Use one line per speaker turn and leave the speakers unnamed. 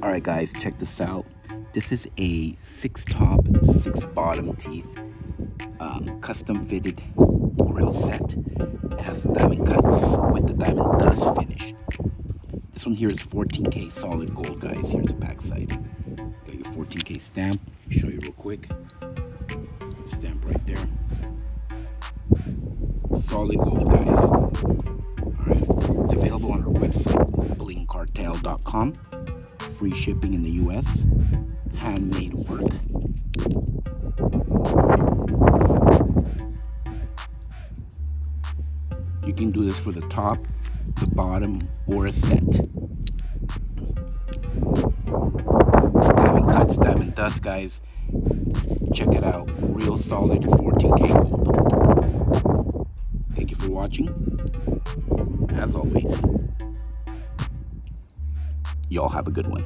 Alright guys, check this out. This is a 6 top, 6 bottom teeth custom fitted grill set. It has diamond cuts with the diamond dust finish. This one here is 14K solid gold, guys. Here's the backside. Got your 14K stamp. Show you real quick. Stamp right there. Solid gold, guys. Alright, it's available on our website, blingcartel.com. Free shipping in the US. Handmade work. You can do this for the top, the bottom, or a set. Diamond cuts, diamond dust, guys. Check it out. Real solid 14K gold. Thank you for watching. As always, y'all have a good one.